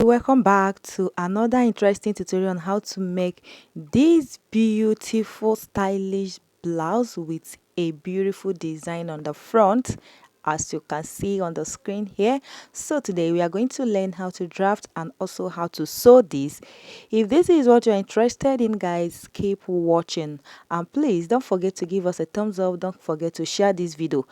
Welcome back to another interesting tutorial on how to make this beautiful stylish blouse with a beautiful design on the front, as you can see on the screen here. So today we are going to learn how to draft and also how to sew this. If this is what you're interested in, guys, keep watching, and please don't forget to give us a thumbs up. Don't forget to share this video,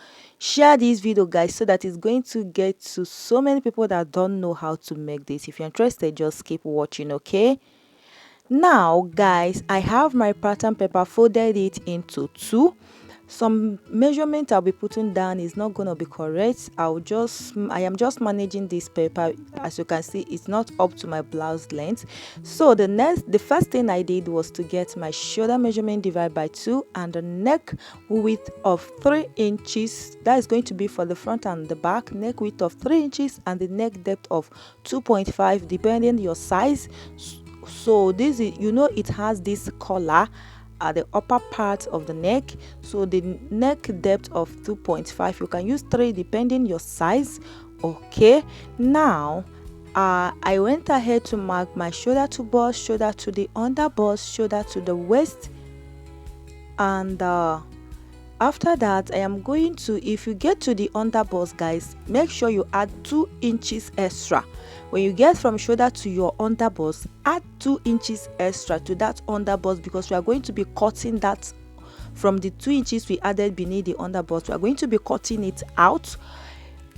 guys, so that it's going to get to so many people that don't know how to make this. If you're interested, just keep watching. Okay, now guys, I have my pattern paper, folded it into two. Some measurement I'll be putting down is not going to be correct. I am just managing this paper. As you can see, it's not up to my blouse length. So the first thing I did was to get my shoulder measurement divided by 2 and the neck width of 3 inches. That is going to be for the front and the back. Neck width of 3 inches and the neck depth of 2.5, depending your size. So this is, it has this collar at the upper part of the neck, so the neck depth of 2.5. You can use 3 depending your size. Okay, now I went ahead to mark my shoulder to bust, shoulder to the under bust, shoulder to the waist, and after that I am going to, if you get to the under bust, guys, make sure you add 2 inches extra. When you get from shoulder to your under bust, add 2 inches extra to that under bust, because we are going to be cutting that from the 2 inches we added beneath the under bust. We are going to be cutting it out,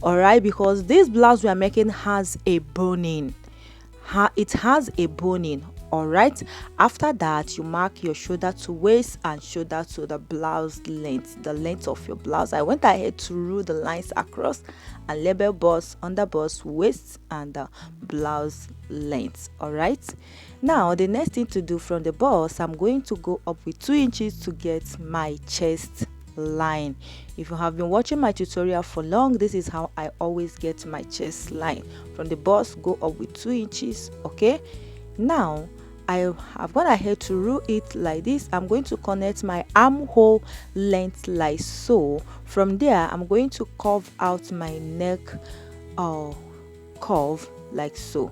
all right, because this blouse we are making has a boning. It has a boning. All right, after that you mark your shoulder to waist and shoulder to the blouse length, the length of your blouse. I went ahead to rule the lines across and label bust, under bust, waist, and the blouse length. All right, now the next thing to do, from the bust I'm going to go up with 2 inches to get my chest line. If you have been watching my tutorial for long, this is how I always get my chest line. From the bust, go up with 2 inches. Okay, now I have gone ahead to rule it like this. I'm going to connect my armhole length like so. From there I'm going to curve out my neck curve like so.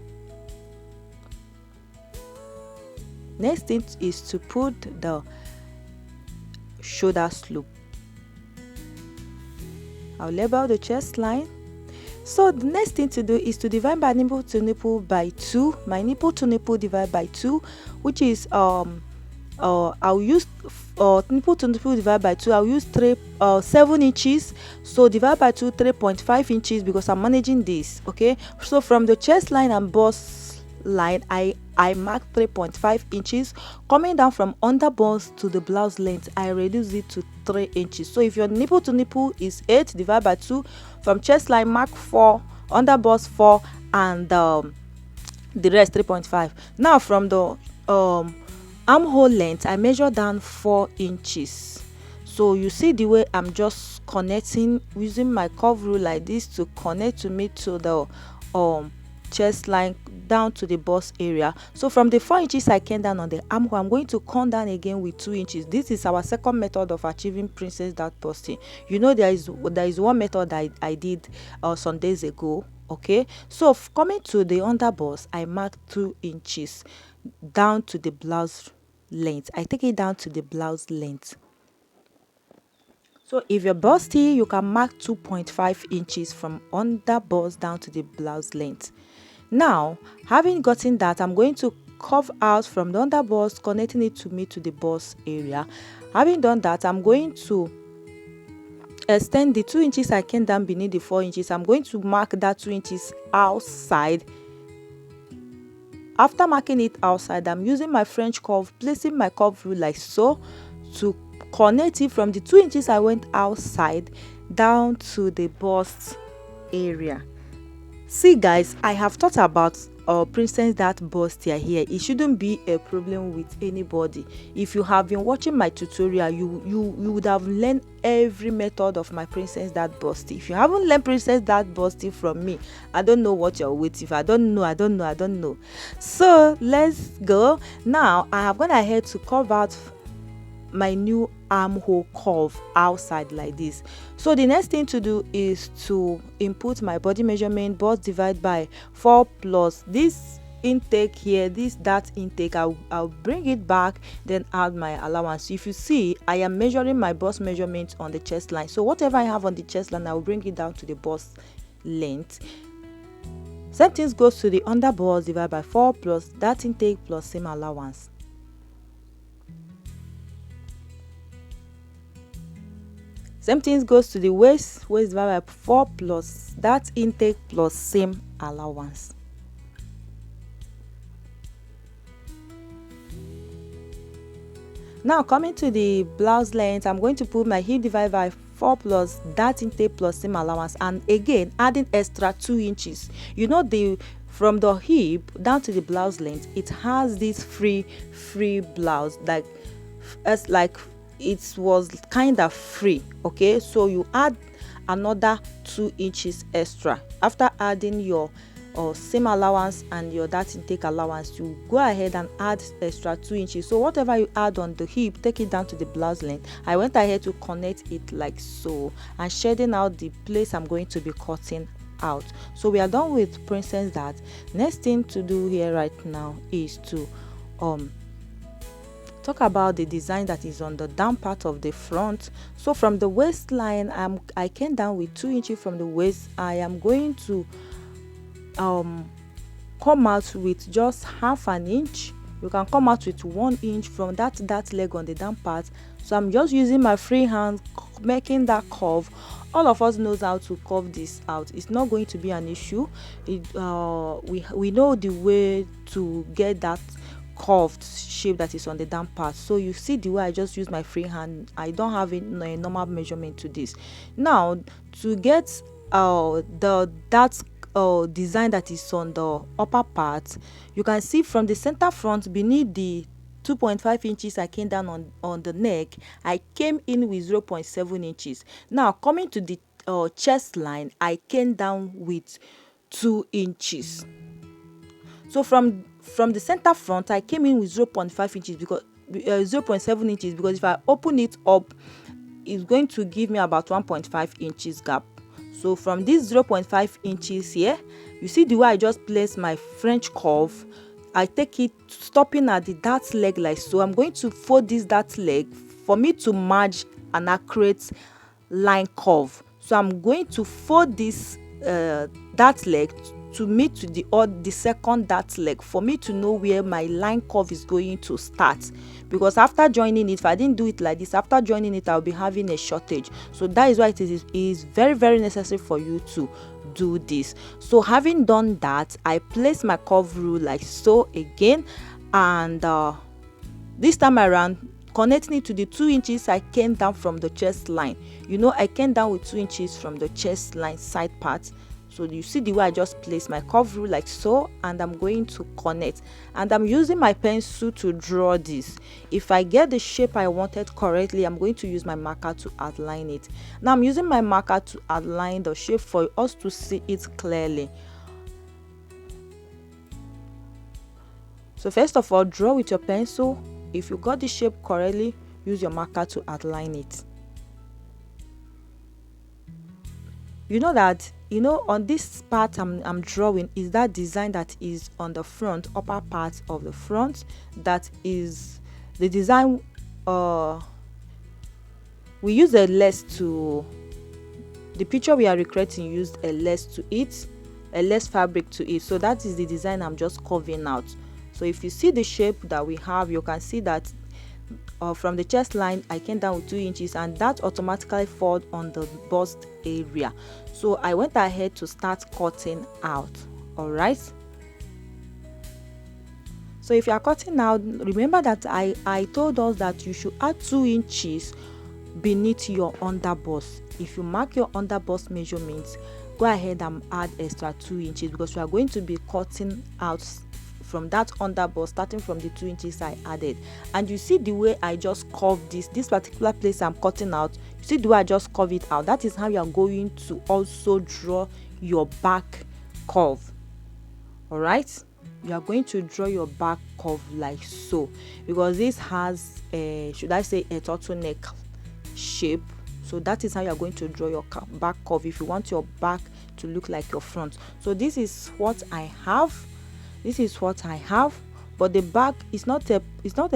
Next thing is to put the shoulder slope. I'll label the chest line. So the next thing to do is to divide my nipple to nipple by 2. My nipple to nipple divide by 2, which is I'll use nipple to nipple divide by 2. I'll use 7 inches. So divide by 2, 3.5 inches, because I'm managing this. Okay, so from the chest line and bust line, I mark 3.5 inches. Coming down from under bust to the blouse length, I reduce it to 3 inches. So if your nipple to nipple is 8, divide by 2. From chest line, mark 4, under bust 4, and the rest 3.5. Now from the armhole length, I measure down 4 inches. So you see the way I'm just connecting using my curve rule like this to connect to me to the chest line down to the bust area. So from the 4 inches I came down on the armhole, I'm going to come down again with 2 inches. This is our second method of achieving princess dart busting. There is one method I did some days ago. Okay, so coming to the under bust, I mark 2 inches down to the blouse length. I take it down to the blouse length. So if you're busty, you can mark 2.5 inches from under bust down to the blouse length. Now, having gotten that, I'm going to curve out from the under bust, connecting it to the bust area. Having done that, I'm going to extend the 2 inches I came down beneath the 4 inches. I'm going to mark that 2 inches outside. After marking it outside, I'm using my French curve, placing my curve rule like so to connect it from the 2 inches I went outside down to the bust area. See guys, I have thought about princess dart bustier here. It shouldn't be a problem with anybody. If you have been watching my tutorial, you would have learned every method of my princess dart busting. If you haven't learned princess dart busting from me, I don't know what you're waiting for. I don't know. So let's go. Now I have gone ahead to curve out my new armhole curve outside like this. So the next thing to do is to input my body measurement, bust divide by 4 plus this intake here, that intake. I'll bring it back, then add my allowance. If you see, I am measuring my bust measurement on the chest line, so whatever I have on the chest line, I will bring it down to the bust length. Same thing goes to the under bust divided by 4 plus that intake plus same allowance. Same thing goes to the waist divided by 4 plus that intake plus same allowance. Now coming to the blouse length, I'm going to put my hip divided by 4 plus that intake plus same allowance, and again adding extra 2 inches. You know, from the hip down to the blouse length, it has this free blouse, like as like it was kind of free. Okay, so you add another 2 inches extra after adding your same allowance and your that intake allowance. You go ahead and add extra 2 inches. So whatever you add on the hip, take it down to the blouse length. I went ahead to connect it like so and shading out the place I'm going to be cutting out. So we are done with princess that. Next thing to do here right now is to talk about the design that is on the down part of the front. So from the waistline, I came down with 2 inches from the waist. I am going to come out with just half an inch. You can come out with 1 inch from that leg on the down part. So I'm just using my free hand making that curve. All of us knows how to curve this out. It's not going to be an issue. We know the way to get that curved shape that is on the down part. So you see the way I just use my free hand. I don't have a normal measurement to this. Now to get design that is on the upper part, you can see from the center front beneath the 2.5 inches I came down on the neck, I came in with 0.7 inches. Now coming to the chest line, I came down with 2 inches. So from the center front, I came in with 0.5 inches because 0.7 inches, because if I open it up, it's going to give me about 1.5 inches gap. So from this 0.5 inches here, you see the way I just place my French curve. I take it stopping at the dart leg like so. I'm going to fold this dart leg for me to merge an accurate line curve. So I'm going to fold this dart leg to meet to the second dart leg for me to know where my line curve is going to start. Because after joining it, if I didn't do it like this, after joining it, I'll be having a shortage. So that is why it is very, very necessary for you to do this. So having done that, I place my curve rule like so again, and this time around, connecting it to the 2 inches I came down from the chest line. You know, I came down with 2 inches from the chest line side part. So you see the way I just place my curve rule like so, and I'm going to connect, and I'm using my pencil to draw this. If I get the shape I wanted correctly, I'm going to use my marker to outline it. Now I'm using my marker to outline the shape for us to see it clearly. So first of all, draw with your pencil. If you got the shape correctly, use your marker to outline it. You know that, on this part I'm drawing is that design that is on the front, upper part of the front. That is the design. We use a lace to the picture we are recreating, used a lace to it, a lace fabric to it. So that is the design I'm just carving out. So if you see the shape that we have, you can see that from the chest line I came down with 2 inches, and that automatically falls on the bust area. So I went ahead to start cutting out. All right, so if you are cutting out, remember that I told us that you should add 2 inches beneath your under bust. If you mark your under bust measurements, go ahead and add extra 2 inches, because we are going to be cutting out from that under bust, starting from the 2 inches I added. And you see the way I just curved this particular place I'm cutting out. You see the way I just curve it out. That is how you are going to also draw your back curve. All right, you are going to draw your back curve like so, because this has a, should I say, a turtleneck shape. So that is how you are going to draw your back curve if you want your back to look like your front. So this is what I have. But the back is not a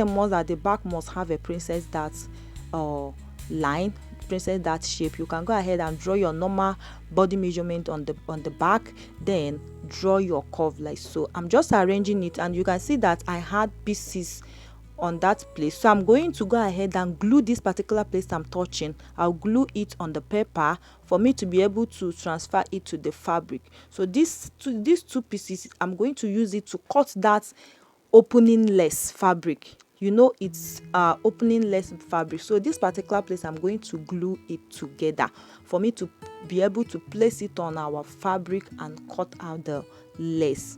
must that the back must have a princess dart line, princess dart shape. You can go ahead and draw your normal body measurement on the back, then draw your curve like so. I'm just arranging it, and you can see that I had pieces on that place, so I'm going to go ahead and glue this particular place I'm touching. I'll glue it on the paper for me to be able to transfer it to the fabric. So these two pieces, I'm going to use it to cut that opening less fabric. You know, it's opening less fabric. So this particular place, I'm going to glue it together for me to be able to place it on our fabric and cut out the lace.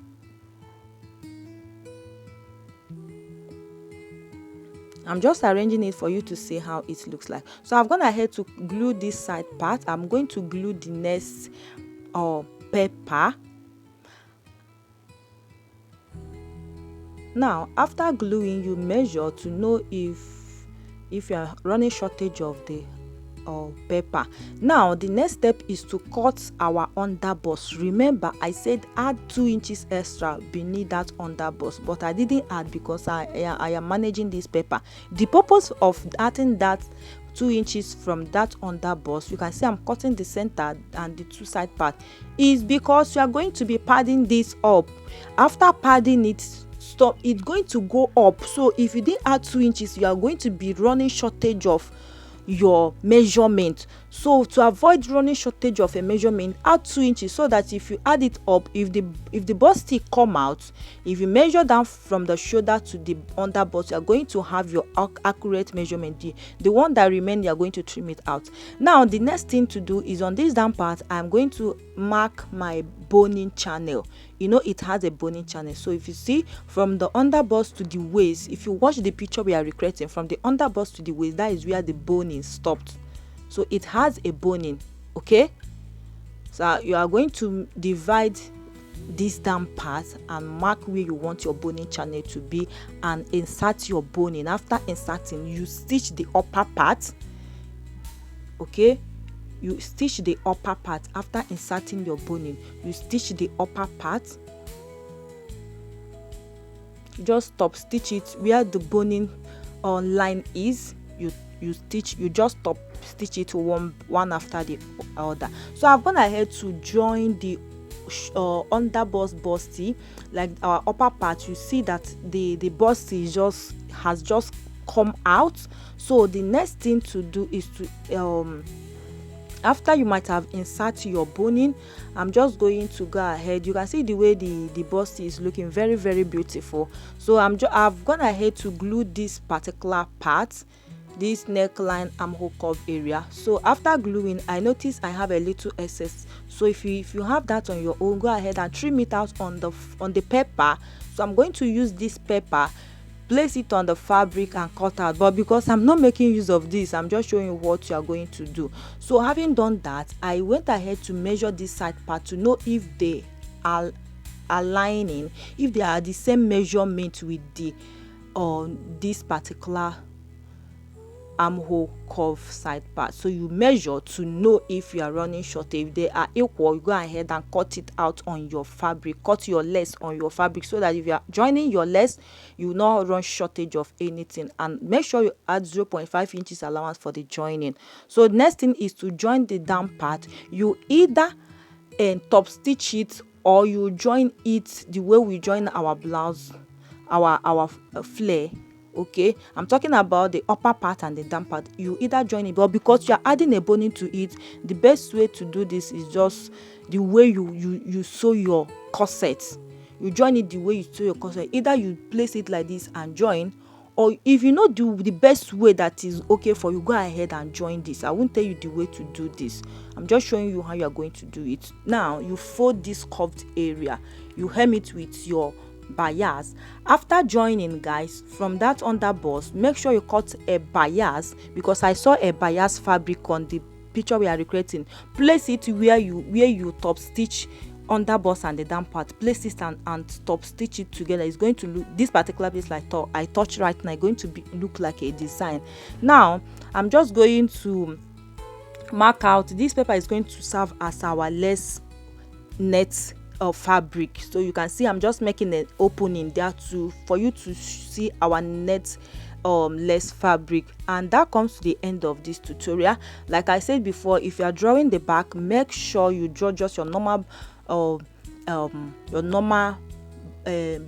I'm just arranging it for you to see how it looks like. So I've gone ahead to glue this side part. I'm going to glue the next paper. Now, after gluing, you measure to know if you are running shortage of the paper. Now the next step is to cut our underbust. Remember, I said add 2 inches extra beneath that underbust, but I didn't add because I am managing this paper. The purpose of adding that 2 inches from that underbust, you can see I'm cutting the center and the two side part, is because you are going to be padding this up. After padding it, stop, it's going to go up. So if you didn't add 2 inches, you are going to be running shortage of your measurement. So to avoid running shortage of a measurement, add 2 inches, so that if you add it up, if the bust still come out, if you measure down from the shoulder to the underbust, you are going to have your accurate measurement. The one that remains, you are going to trim it out. Now the next thing to do is on this down part, I'm going to mark my boning channel. You know, it has a boning channel. So if you see from the underbust to the waist, if you watch the picture we are recreating, from the underbust to the waist, that is where the boning stopped. So it has a boning. Okay, so you are going to divide this down part and mark where you want your boning channel to be and insert your boning. After inserting, you stitch the upper part. Okay, you stitch the upper part. After inserting your boning, you stitch the upper part. Just stop stitch it where the boning line is. You just stop stitch it one after the other. So I've gone ahead to join the underbust busty, like our upper part. You see that the busty has just come out. So the next thing to do is to after you might have inserted your boning, I'm just going to go ahead. You can see the way the bust is looking very, very beautiful. So I've gone ahead to glue this particular part, this neckline armhole curve area. So after gluing, I notice I have a little excess. So if you have that on your own, go ahead and trim it out on the paper. So I'm going to use this paper, place it on the fabric and cut out. But because I'm not making use of this, I'm just showing you what you are going to do. So having done that, I went ahead to measure this side part to know if they are aligning, if they are the same measurement with the this particular armhole curve side part. So you measure to know if you are running short. If they are equal, you go ahead and cut it out on your fabric. Cut your lace on your fabric, so that if you are joining your lace, you will not run shortage of anything. And make sure you add 0.5 inches allowance for the joining. So the next thing is to join the down part. You either top stitch it, or you join it the way we join our blouse, our flare. Okay, I'm talking about the upper part and the down part. You either join it, but because you are adding a boning to it, the best way to do this is just the way you sew your corset. You join it the way you sew your corset. Either you place it like this and join, or if you know the best way that is okay for you, go ahead and join this. I won't tell you the way to do this. I'm just showing you how you are going to do it. Now you fold this curved area, you hem it with your bias. After joining, guys, from that underbust, make sure you cut a bias, because I saw a bias fabric on the picture we are recreating. Place it where you top stitch under bust and the down part, place it and top stitch it together. It's going to look, this particular piece like I touch right now, going to look like a design. Now I'm just going to mark out, this paper is going to serve as our lace net of fabric. So you can see I'm just making an opening there to for you to see our net lace fabric. And that comes to the end of this tutorial. Like I said before, if you are drawing the back, make sure you draw just your normal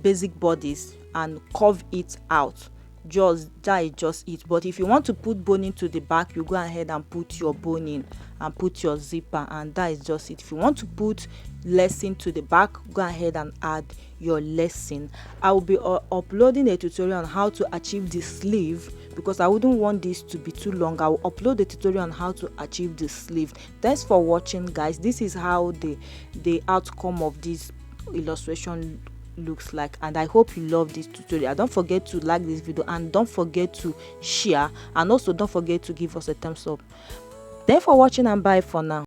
basic bodies and curve it out. Just that is just it. But if you want to put boning to the back, you go ahead and put your boning and put your zipper, and that is just it. If you want to put lacing to the back, go ahead and add your lacing. I will be uploading a tutorial on how to achieve the sleeve, because I wouldn't want this to be too long. I will upload a tutorial on how to achieve the sleeve. Thanks for watching, guys. This is how the outcome of this illustration looks like, and I hope you love this tutorial. Don't forget to like this video, and don't forget to share, and also don't forget to give us a thumbs up. Thanks for watching, and bye for now.